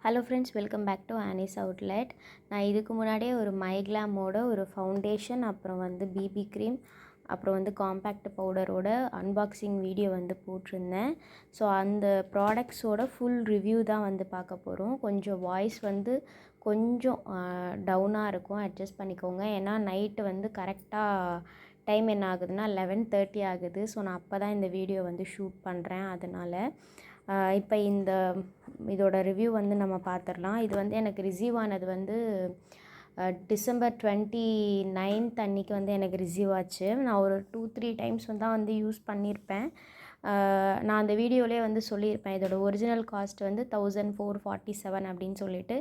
Hello friends, welcome back to Annie's outlet. நான் இதுக்கு முன்னாடியே ஒரு மைக்ளாமோட ஒரு ஃபவுண்டேஷன், அப்புறம் வந்து பிபி க்ரீம், அப்புறம் வந்து காம்பேக்ட் பவுடரோட அன்பாக்சிங் வீடியோ வந்து போட்டிருந்தேன். ஸோ அந்த ப்ராடக்ட்ஸோட ஃபுல் ரிவ்யூ தான் வந்து பார்க்க போகிறோம். கொஞ்சம் வாய்ஸ் வந்து கொஞ்சம் டவுனாக இருக்கும், அட்ஜஸ்ட் பண்ணிக்கோங்க. ஏன்னா நைட்டு வந்து கரெக்டாக டைம் என்ன ஆகுதுன்னா 11:30 ஆகுது. ஸோ நான் அப்போ தான் இந்த வீடியோ வந்து ஷூட் பண்ணுறேன். அதனால் இப்போ இதோட ரிவ்யூ வந்து நம்ம பார்த்துடலாம். இது வந்து எனக்கு ரிசீவ் ஆனது வந்து டிசம்பர் 29 அன்றைக்கி வந்து எனக்கு ரிசீவ் ஆச்சு. நான் ஒரு 2-3 டைம்ஸ் தான் வந்து யூஸ் பண்ணியிருப்பேன். நான் அந்த வீடியோவிலே வந்து சொல்லியிருப்பேன், இதோட ஒரிஜினல் காஸ்ட் வந்து 1447 அப்படின்னு சொல்லிட்டு.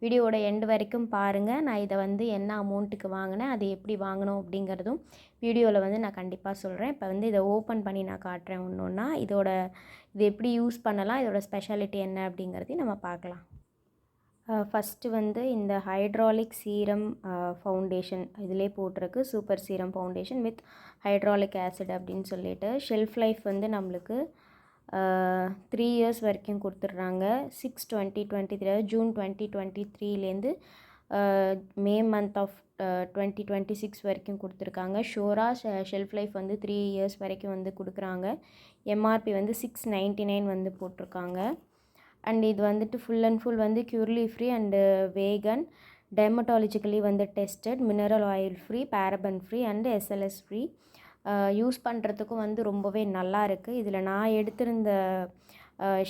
வீடியோவோட எண்டு வரைக்கும் பாருங்கள். நான் இதை வந்து என்ன அமௌண்ட்டுக்கு வாங்கினேன், அது எப்படி வாங்கினோம் அப்படிங்கிறதும் வீடியோவில் வந்து நான் கண்டிப்பாக சொல்கிறேன். இப்போ வந்து இதை ஓப்பன் பண்ணி நான் காட்டுறேன் ஒன்று ஒன்றா. இது எப்படி யூஸ் பண்ணலாம், இதோட ஸ்பெஷாலிட்டி என்ன அப்படிங்கிறதையும் நம்ம பார்க்கலாம். ஃபஸ்ட்டு வந்து இந்த ஹைட்ராலிக் சீரம் ஃபவுண்டேஷன் இதிலே போட்டிருக்கு. Super serum foundation with hydraulic acid அப்படின்னு சொல்லிட்டு. ஷெல்ஃப் லைஃப் வந்து நம்மளுக்கு 3 இயர்ஸ் வரைக்கும் கொடுத்துட்றாங்க. 6/20/23 ஜூன் 2023லேருந்து மே மந்த் ஆஃப் 2026 வரைக்கும் கொடுத்துருக்காங்க. ஷோராக ஷெல்ஃப் லைஃப் வந்து 3 இயர்ஸ் வரைக்கும் வந்து கொடுக்குறாங்க. எம்ஆர்பி வந்து 699 வந்து போட்டிருக்காங்க. அண்ட் இது வந்துட்டு ஃபுல் அண்ட் ஃபுல் வந்து க்யூர்லி ஃப்ரீ அண்டு வேகன், டெர்மட்டாலஜிக்கலி வந்து tested, mineral oil free, paraben free and SLS free. Use பண்ணுறதுக்கும் வந்து ரொம்பவே நல்லா இருக்குது. இதில் நான் எடுத்திருந்த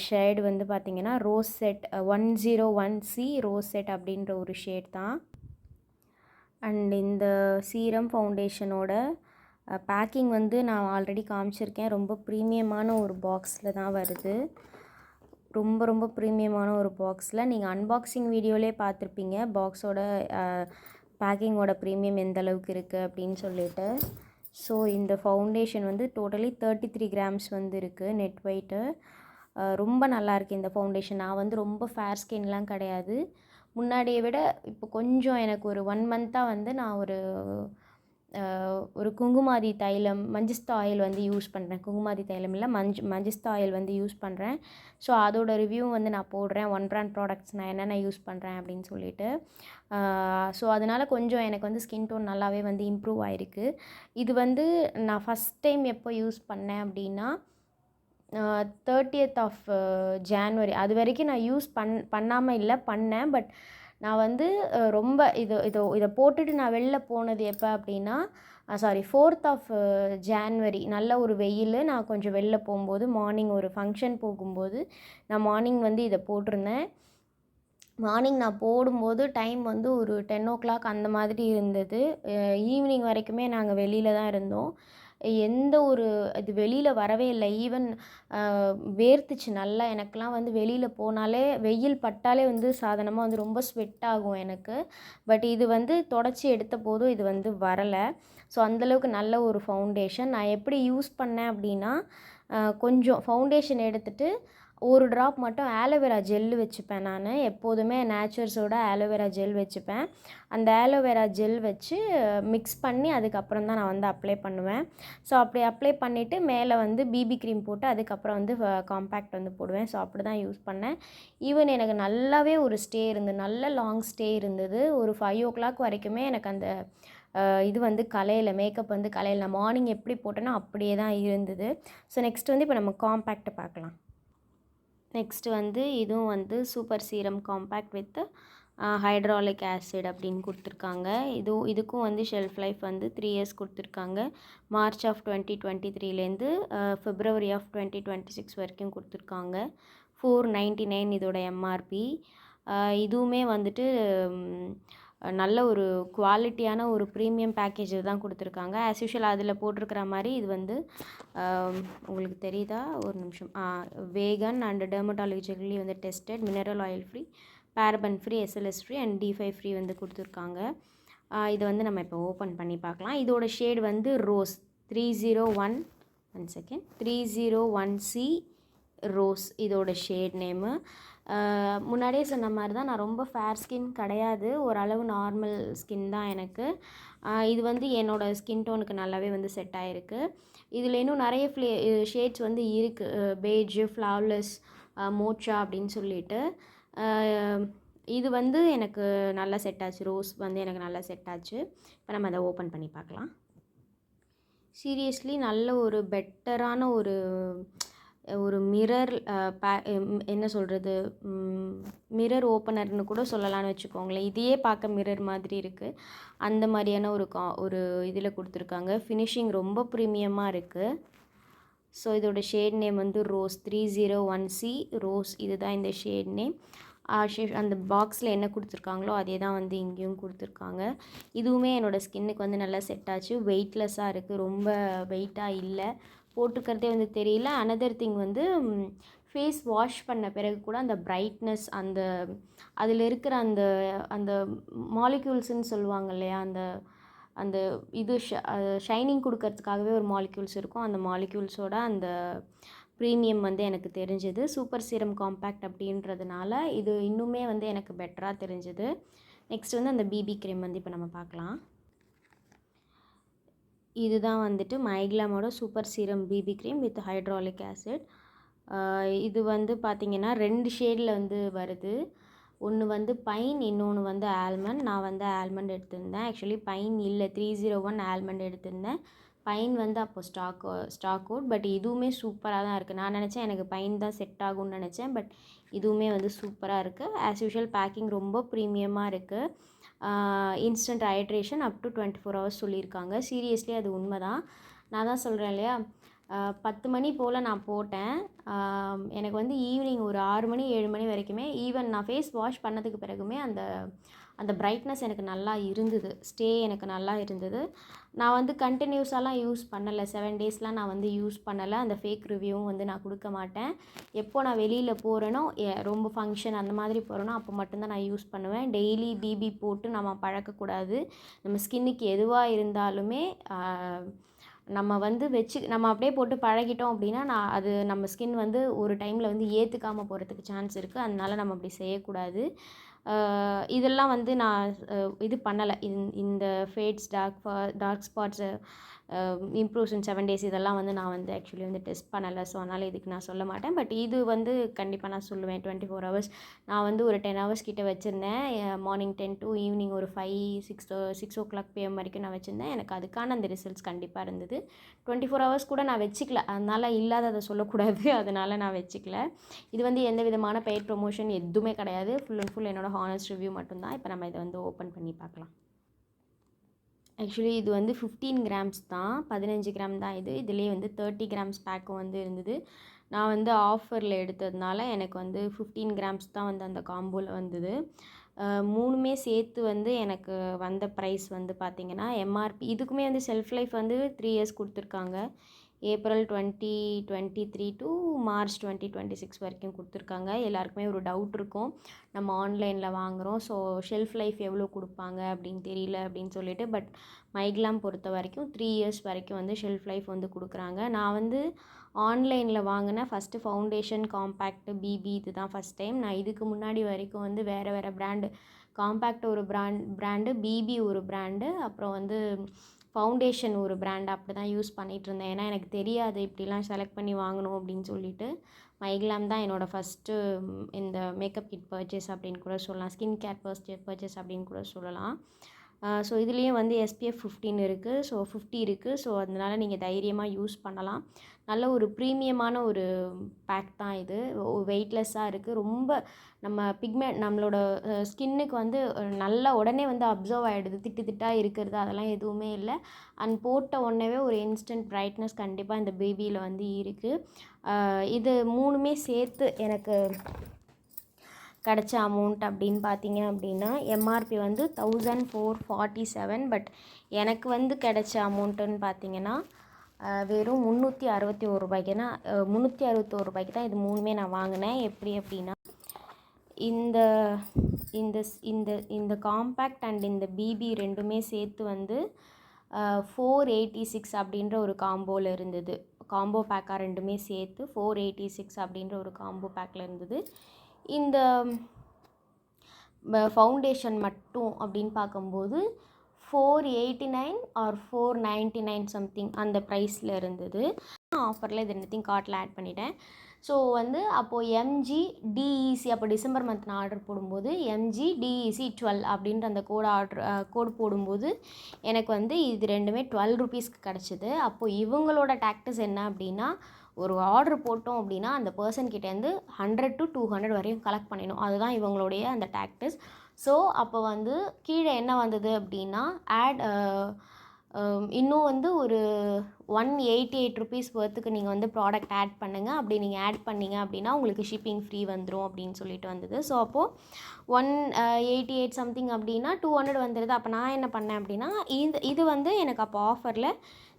ஷேடு வந்து பார்த்திங்கன்னா rose set 101C rose set அப்படின்ற ஒரு ஷேட் தான். அண்ட் இந்த சீரம் ஃபவுண்டேஷனோட பேக்கிங் வந்து நான் ஆல்ரெடி காமிச்சிருக்கேன். ரொம்ப ப்ரீமியமான ஒரு பாக்ஸில் தான் வருது. ரொம்ப ப்ரீமியமான ஒரு பாக்ஸில். நீங்கள் அன்பாக்சிங் வீடியோவிலே பார்த்துருப்பீங்க பாக்ஸோட பேக்கிங்கோட ப்ரீமியம் எந்த அளவுக்கு இருக்குது அப்படின்னு சொல்லிட்டு. ஸோ இந்த ஃபவுண்டேஷன் வந்து டோட்டலி 33 கிராம்ஸ் வந்து இருக்குது நெட் வெயிட்டு. ரொம்ப நல்லாயிருக்கு இந்த ஃபவுண்டேஷன். நான் வந்து ரொம்ப ஃபேர் ஸ்கின்லாம் கிடையாது. முன்னாடியை விட இப்போ கொஞ்சம் எனக்கு ஒரு 1 மந்த்தாக வந்து நான் ஒரு குங்குமாதி தைலம், மஞ்சிஸ்தா ஆயில் வந்து யூஸ் பண்ணுறேன். குங்குமாதி தைலம் இல்லை, மஞ்சிஸ்தா ஆயில் வந்து யூஸ் பண்ணுறேன். ஸோ அதோட ரிவ்யூ வந்து நான் போடுறேன். ஒன் பிராண்ட் ப்ராடக்ட்ஸ் நான் என்னென்ன யூஸ் பண்ணுறேன் அப்படின்னு சொல்லிட்டு. ஸோ அதனால் கொஞ்சம் எனக்கு வந்து ஸ்கின் டோன் நல்லாவே வந்து இம்ப்ரூவ் ஆகிருக்கு. இது வந்து நான் ஃபஸ்ட் டைம் எப்போ யூஸ் பண்ணேன் அப்படின்னா 30th ஆஃப் ஜான்வரி. அது வரைக்கும் நான் யூஸ் பண்ணாமல் இல்லை, பண்ணேன். பட் நான் வந்து ரொம்ப இதை போட்டுட்டு நான் வெளில போனது எப்போ அப்படின்னா 4th ஆஃப் ஜான்வரி. நல்ல ஒரு வெயில். நான் கொஞ்சம் வெளில போகும்போது மார்னிங் ஒரு ஃபங்க்ஷன் போகும்போது நான் மார்னிங் வந்து இதை போட்டிருந்தேன். மார்னிங் நான் போடும்போது டைம் வந்து ஒரு 10 o'clock அந்த மாதிரி இருந்தது. ஈவினிங் வரைக்குமே நாங்கள் வெளியில் தான் இருந்தோம். இது வெளியில் வரவே இல்லை. ஈவன் வேர்த்துச்சு நல்லா. எனக்கெலாம் வந்து வெளியில் போனாலே, வெயில் பட்டாலே வந்து சாதாரணமாக வந்து ரொம்ப ஸ்வெட் ஆகும் எனக்கு. பட் இது வந்து தொடச்சி எடுத்த போதும் இது வந்து வரலை. ஸோ அந்தளவுக்கு நல்ல ஒரு ஃபவுண்டேஷன். நான் எப்படி யூஸ் பண்ணேன் அப்படின்னா, கொஞ்சம் ஃபவுண்டேஷன் எடுத்துகிட்டு ஒரு ட்ராப் மட்டும் ஆலோவேரா ஜெல் வச்சுப்பேன். நான் எப்போதுமே நேச்சர்ஸோட ஆலோவேரா ஜெல் வச்சுப்பேன். அந்த ஆலோவேரா ஜெல் வச்சு மிக்ஸ் பண்ணி அதுக்கப்புறம் தான் நான் வந்து அப்ளை பண்ணுவேன். ஸோ அப்படி அப்ளை பண்ணிவிட்டு மேலே வந்து பிபி க்ரீம் போட்டு அதுக்கப்புறம் வந்து காம்பேக்ட் வந்து போடுவேன். ஸோ அப்படி தான் யூஸ் பண்ணேன். ஈவன் எனக்கு நல்லாவே ஒரு ஸ்டே இருந்தது, நல்ல லாங் ஸ்டே இருந்தது. ஒரு 5 o'clock வரைக்குமே எனக்கு அந்த இது வந்து மேக்கப் வந்து கலையில். நான் மார்னிங் எப்படி போட்டேனோ அப்படியே தான் இருந்தது. ஸோ நெக்ஸ்ட் வந்து இப்போ நம்ம காம்பேக்ட்டை பார்க்கலாம். நெக்ஸ்ட்டு வந்து இதுவும் வந்து super serum compact with hydraulic acid அப்படின்னு கொடுத்துருக்காங்க. இதுக்கும் வந்து ஷெல்ஃப் லைஃப் வந்து 3 இயர்ஸ் கொடுத்துருக்காங்க. மார்ச் ஆஃப் 2023லேருந்து February ஆஃப் 2026 வரைக்கும் கொடுத்துருக்காங்க. 499 இதோட எம்ஆர்பி. இதுவுமே வந்துட்டு நல்ல ஒரு குவாலிட்டியான ஒரு ப்ரீமியம் பேக்கேஜ் தான் கொடுத்துருக்காங்க. ஆஸ் யூஷுவல் அதில் போட்டிருக்கிற மாதிரி இது வந்து உங்களுக்கு தெரியுதா, ஒரு நிமிஷம், வேகன் அண்ட் டெர்மட்டாலஜிக்கலி வந்து tested, mineral oil free, paraben free, SLS free and D5 free வந்து கொடுத்துருக்காங்க. இதை வந்து நம்ம இப்போ ஓப்பன் பண்ணி பார்க்கலாம். இதோட ஷேட் வந்து ரோஸ் 301C ரோஸ் இதோட ஷேட் நேமு. முன்னாடியே சொன்ன மாதிரி தான், நான் ரொம்ப ஃபேர் ஸ்கின் கிடையாது, ஓரளவு நார்மல் ஸ்கின் தான் எனக்கு. இது வந்து என்னோடய ஸ்கின் டோனுக்கு நல்லாவே வந்து செட் ஆகிருக்கு. இதில் இன்னும் நிறைய ஷேட்ஸ் வந்து இருக்குது. பேஜ், ஃப்ளாவ்லெஸ், மோச்சா அப்படின்னு சொல்லிட்டு. இது வந்து எனக்கு நல்லா செட் ஆச்சு. ரோஸ் வந்து எனக்கு நல்லா செட் ஆச்சு. இப்போ நம்ம அதை ஓப்பன் பண்ணி பார்க்கலாம். சீரியஸ்லி நல்ல ஒரு பெட்டரான ஒரு மிரர் என்ன சொல்கிறது, மிரர் ஓப்பனர்னு கூட சொல்லலாம்னு வச்சுக்கோங்களேன். இதையே பார்க்க மிரர் மாதிரி இருக்குது. அந்த மாதிரியான ஒரு இதில் கொடுத்துருக்காங்க. ஃபினிஷிங் ரொம்ப ப்ரீமியமாக இருக்குது. ஸோ இதோட ஷேட் நேம் வந்து ரோஸ் 301C ரோஸ். இதுதான் இந்த ஷேட் நேம். அந்த பாக்ஸில் என்ன கொடுத்துருக்காங்களோ அதே தான் வந்து இங்கேயும் கொடுத்துருக்காங்க. இதுவுமே என்னோடய ஸ்கின்னுக்கு வந்து நல்லா செட் ஆச்சு. வெயிட்லெஸ்ஸாக இருக்குது, ரொம்ப வெயிட்டாக இல்லை, போட்டுக்கிறதே வந்து தெரியல. அனதர் திங் வந்து ஃபேஸ் வாஷ் பண்ண பிறகு கூட அந்த பிரைட்னஸ், அதில் இருக்கிற அந்த அந்த மாலிக்யூல்ஸ்ன்னு சொல்லுவாங்க இல்லையா, அந்த இது ஷைனிங் கொடுக்கறதுக்காகவே ஒரு மாலிக்யூல்ஸ் இருக்கும். அந்த மாலிக்யூல்ஸோட அந்த ப்ரீமியம் வந்து எனக்கு தெரிஞ்சது. சூப்பர் சீரம் காம்பேக்ட் அப்படின்றதுனால இது இன்னுமே வந்து எனக்கு பெட்டராக தெரிஞ்சது. நெக்ஸ்ட் வந்து அந்த பிபி க்ரீம் வந்து இப்போ நம்ம பார்க்கலாம். இதுதான் வந்துட்டு மைக்லாமோட super serum BB cream with hydraulic acid. இது வந்து பார்த்திங்கன்னா 2 ஷேடில் வந்து வருது. ஒன்று வந்து பைன், இன்னொன்று வந்து ஆல்மண்ட். நான் வந்து ஆல்மண்ட் எடுத்திருந்தேன். ஆக்சுவலி பைன் இல்லை, 301 ஆல்மண்ட் எடுத்திருந்தேன். பைன் வந்து அப்போ ஸ்டாக் அவுட். பட் இதுவுமே சூப்பராக தான் இருக்குது. நான் நினச்சேன் எனக்கு பைன் தான் செட் ஆகும்னு நினச்சேன். பட் இதுவுமே வந்து சூப்பராக இருக்குது. ஆஸ் யூஷுவல் பேக்கிங் ரொம்ப ப்ரீமியமாக இருக்குது. Instant hydration up to 24 hours சொல்லியிருக்காங்க. சீரியஸ்லி அது உண்மை தான். நான் தான் சொல்கிறேன் இல்லையா, 10 மணி போல் நான் போட்டேன். எனக்கு வந்து ஈவினிங் ஒரு 6 மணி 7 மணி வரைக்குமே, ஈவன் நான் ஃபேஸ் வாஷ் பண்ணதுக்கு பிறகுமே அந்த பிரைட்னஸ் எனக்கு நல்லா இருந்தது, ஸ்டே எனக்கு நல்லா இருந்தது. நான் வந்து கண்டினியூஸாலாம் யூஸ் பண்ணலை, 7 டேஸ்லாம் நான் வந்து யூஸ் பண்ணலை. அந்த ஃபேக் ரிவ்யூவும் வந்து நான் கொடுக்க மாட்டேன். எப்போ நான் வெளியில் போகிறேனோ, ரொம்ப ஃபங்க்ஷன் அந்த மாதிரி போகிறேனோ அப்போ மட்டும்தான் நான் யூஸ் பண்ணுவேன். டெய்லி பிபி போட்டு நம்ம பழக்கக்கூடாது. நம்ம ஸ்கின்னுக்கு எதுவாக இருந்தாலுமே நம்ம வந்து நம்ம அப்படியே போட்டு பழகிட்டோம் அப்படின்னா அது நம்ம ஸ்கின் வந்து ஒரு டைமில் வந்து ஏற்றுக்காமல் போகிறதுக்கு சான்ஸ் இருக்குது. அதனால நம்ம அப்படி செய்யக்கூடாது. இதெல்லாம் வந்து நான் இது பண்ணலை. இந்த ஃபேட்ஸ், டார்க் ஸ்பாட்ஸு, இம்ப்ரூவ்ஸ் இன் 7 days இதெல்லாம் வந்து நான் வந்து ஆக்சுவலி வந்து டெஸ்ட் பண்ணலை. ஸோ அதனால் இதுக்கு நான் சொல்ல மாட்டேன். பட் இது வந்து கண்டிப்பாக நான் சொல்லுவேன். 24 hours நான் வந்து ஒரு 10 hours கிட்ட வச்சுருந்தேன். மார்னிங் 10 to ஈவினிங் ஒரு 6 o'clock PM வரைக்கும் நான் வச்சுருந்தேன். எனக்கு அதுக்கான அந்த ரிசல்ட்ஸ் கண்டிப்பாக இருந்தது. 24 hours கூட நான் வச்சுக்கல, அதனால் இல்லாததை சொல்லக்கூடாது, அதனால் நான் வச்சுக்கல. இது வந்து எந்த விதமான பெய்ட் ப்ரொமோஷன் எதுவுமே கிடையாது. ஃபுல் அண்ட் ஃபுல் என்னோட ஹானஸ்ட் ரிவ்யூ மட்டும்தான். இப்போ நம்ம இதை வந்து ஓப்பன் பண்ணி பார்க்கலாம். ஆக்சுவலி இது வந்து 15 grams தான், 15 gram தான் இது. இதுலேயே வந்து 30 grams பேக்கும் வந்து இருந்தது. நான் வந்து ஆஃபரில் எடுத்ததுனால எனக்கு வந்து 15 grams தான் வந்து அந்த காம்போவில் வந்தது. மூணுமே சேர்த்து வந்து எனக்கு வந்த ப்ரைஸ் வந்து பார்த்திங்கன்னா, எம்ஆர்பி இதுக்குமே வந்து செல்ஃப் லைஃப் வந்து 3 years கொடுத்துருக்காங்க. April 2023 to March 2026 வரைக்கும் கொடுத்துருக்காங்க. எல்லாருக்குமே ஒரு டவுட் இருக்கும், நம்ம ஆன்லைனில் வாங்குகிறோம், ஸோ ஷெல்ஃப் லைஃப் எவ்வளோ கொடுப்பாங்க அப்படின்னு தெரியல அப்படின்னு சொல்லிட்டு. பட் மைக்லாம் பொறுத்த வரைக்கும் 3 years வரைக்கும் வந்து ஷெல்ஃப் லைஃப் வந்து கொடுக்குறாங்க. நான் வந்து ஆன்லைனில் வாங்கினேன் ஃபஸ்ட்டு ஃபவுண்டேஷன், காம்பேக்ட், பிபி இது தான் ஃபஸ்ட் டைம். நான் இதுக்கு முன்னாடி வரைக்கும் வந்து வேறு பிராண்டு, காம்பேக்ட் ஒரு பிராண்டு, பிபி ஒரு பிராண்டு, அப்புறம் வந்து ஃபவுண்டேஷன் ஒரு பிராண்ட் அப்படி தான் யூஸ் பண்ணிகிட்ருந்தேன். ஏன்னா எனக்கு தெரியாது இப்படிலாம் செலக்ட் பண்ணி வாங்கணும் அப்படின்னு சொல்லிட்டு. மைக்லாம் தான் என்னோடய ஃபஸ்ட்டு இந்த மேக்கப் கிட் பர்ச்சேஸ் அப்படின்னு கூட சொல்லலாம், ஸ்கின் கேர் பர்ச்சேஸ் அப்படின்னு கூட சொல்லலாம். ஸோ இதுலேயும் வந்து SPF 15 இருக்குது, ஸோ 50 இருக்குது. ஸோ அதனால் நீங்கள் தைரியமாக யூஸ் பண்ணலாம். நல்ல ஒரு ப்ரீமியமான ஒரு பேக் தான் இது. வெயிட்லெஸ்ஸாக இருக்குது. ரொம்ப நம்மளோட ஸ்கின்னுக்கு வந்து நல்லா உடனே வந்து அப்சர்வ் ஆகிடுது. திட்டாக இருக்கிறது அதெல்லாம் எதுவுமே இல்லை. அண்ட் போட்ட உடனேவே ஒரு இன்ஸ்டன்ட் பிரைட்னஸ் கண்டிப்பாக இந்த பேபியில் வந்து இருக்குது. இது மூணுமே சேர்த்து எனக்கு கிடச்ச அமௌண்ட் அப்படின்னு பார்த்தீங்க அப்படின்னா, எம்ஆர்பி வந்து 1447. பட் எனக்கு வந்து கிடைச்ச அமௌண்ட்டுன்னு பார்த்தீங்கன்னா வெறும் 361 ரூபாய்க்குன்னா 361 ரூபாய்க்கு தான் இது மூணுமே நான் வாங்கினேன். எப்படி அப்படின்னா, இந்த இந்த இந்த இந்த காம்பேக்ட் அண்ட் இந்த பிபி ரெண்டுமே சேர்த்து வந்து 486 அப்படின்ற ஒரு காம்போவில் இருந்தது. காம்போ பேக்காக ரெண்டுமே சேர்த்து 486 அப்படின்ற ஒரு காம்போ பேக்கில் இருந்தது. இந்த ஃபவுண்டேஷன் மட்டும் அப்படின்னு பார்க்கும்போது 489 ஆர் 499 சம்திங் அந்த ப்ரைஸில் இருந்தது. ஆஃபரில் இது ரெண்டுத்தையும் கார்ட்டில் ஆட் பண்ணிட்டேன். ஸோ வந்து அப்போது எம்ஜி டிஇசி அப்போ டிசம்பர் மந்த் நான் ஆர்டர் போடும்போது எம்ஜி டிஇசி 12 அப்படின்ற அந்த கோடு போடும்போது எனக்கு வந்து இது ரெண்டுமே 12 ருபீஸ்க்கு கிடச்சிது. அப்போது இவங்களோட டாக்டிஸ் என்ன அப்படின்னா, ஒரு ஆர்டர் போட்டோம் அப்படின்னா அந்த பர்சன்கிட்டேருந்து 100 to 200 வரையும் கலெக்ட் பண்ணிடணும். அதுதான் இவங்களுடைய அந்த டாக்டிஸ். ஸோ அப்போ வந்து கீழே என்ன வந்தது அப்படின்னா இன்னும் வந்து ஒரு 188 ருபீஸ் வர்த்துக்கு நீங்கள் வந்து ப்ராடக்ட் ஆட் பண்ணுங்கள். அப்படி நீங்கள் ஆட் பண்ணிங்க அப்படின்னா உங்களுக்கு ஷிப்பிங் ஃப்ரீ வந்துடும் அப்படின்னு சொல்லிட்டு வந்தது. ஸோ அப்போது 188 சம்திங் அப்படின்னா 200 வந்துடுது. அப்போ நான் என்ன பண்ணேன் அப்படின்னா, இது வந்து எனக்கு அப்போ ஆஃபரில்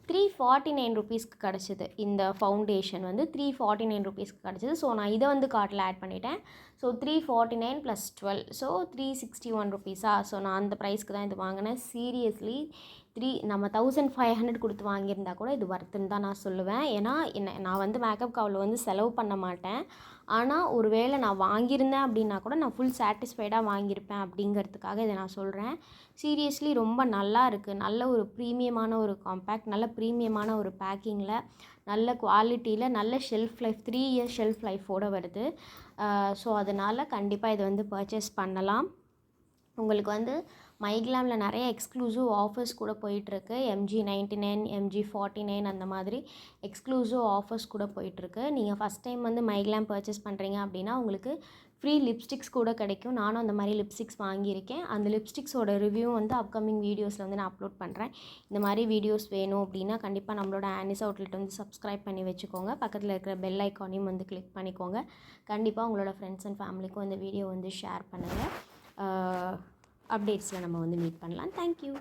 349 ருபீஸ்க்கு கிடச்சிது. இந்த ஃபவுண்டேஷன் வந்து 349 ருபீஸ்க்கு கிடச்சிது. ஸோ நான் இதை வந்து கார்ட்டில் ஆட் பண்ணிட்டேன். So 349 + 12 so 361 ருபீஸா. ஸோ நான் அந்த ப்ரைஸ்க்கு தான் இது வாங்கினேன். சீரியஸ்லி நம்ம 1500 கொடுத்து வாங்கியிருந்தா கூட இது வர்த்துன்னு தான் நான் சொல்லுவேன். ஏன்னா நான் வந்து மேக்கப் அவ்வளோ வந்து செலவு பண்ண மாட்டேன். ஆனால் ஒரு வேளை நான் வாங்கியிருந்தேன் அப்படின்னா கூட நான் ஃபுல் சாட்டிஸ்ஃபைடாக வாங்கியிருப்பேன் அப்படிங்கிறதுக்காக இதை நான் சொல்கிறேன். சீரியஸ்லி ரொம்ப நல்லா இருக்குது. நல்ல ஒரு ப்ரீமியமான ஒரு காம்பேக்ட், நல்ல ப்ரீமியமான ஒரு பேக்கிங்கில், நல்ல குவாலிட்டியில், நல்ல ஷெல்ஃப் லைஃப் 3 இயர்ஸ் ஷெல்ஃப் லைஃபோடு வருது. ஸோ அதனால் கண்டிப்பாக இதை வந்து பர்ச்சேஸ் பண்ணலாம். உங்களுக்கு வந்து மைக்லாமில் நிறைய எக்ஸ்க்ளூசிவ் ஆஃபர்ஸ் கூட போயிட்டுருக்கு. எம்ஜி 99, எம்ஜி 49 அந்த மாதிரி எக்ஸ்க்ளூசிவ் ஆஃபர்ஸ் கூட போயிட்டுருக்கு. நீங்கள் ஃபஸ்ட் டைம் வந்து மைக்லாம் பர்ச்சேஸ் பண்ணுறீங்க அப்படின்னா உங்களுக்கு ஃப்ரீ லிப்ஸ்டிக்ஸ் கூட கிடைக்கும். நானும் அந்த மாதிரி லிப்ஸ்டிக்ஸ் வாங்கியிருக்கேன். அந்த லிப்ஸ்டிக்ஸோட ரிவ்யூ வந்து அப்கமிங் வீடியோஸில் வந்து நான் அப்லோட் பண்ணுறேன். இந்த மாதிரி வீடியோஸ் வேணும் அப்படின்னா கண்டிப்பாக நம்மளோட ஆனிஸ் அவுட்லெட் வந்து சப்ஸ்கிரைப் பண்ணி வச்சுக்கோங்க. பக்கத்தில் இருக்கிற பெல் ஐக்கானையும் வந்து கிளிக் பண்ணிக்கோங்க. கண்டிப்பாக உங்களோட ஃப்ரெண்ட்ஸ் அண்ட் ஃபேமிலிக்கும் இந்த வீடியோ வந்து ஷேர் பண்ணுங்கள். அப்டேட்ஸில் நம்ம வந்து மீட் பண்ணலாம். தேங்க்யூ.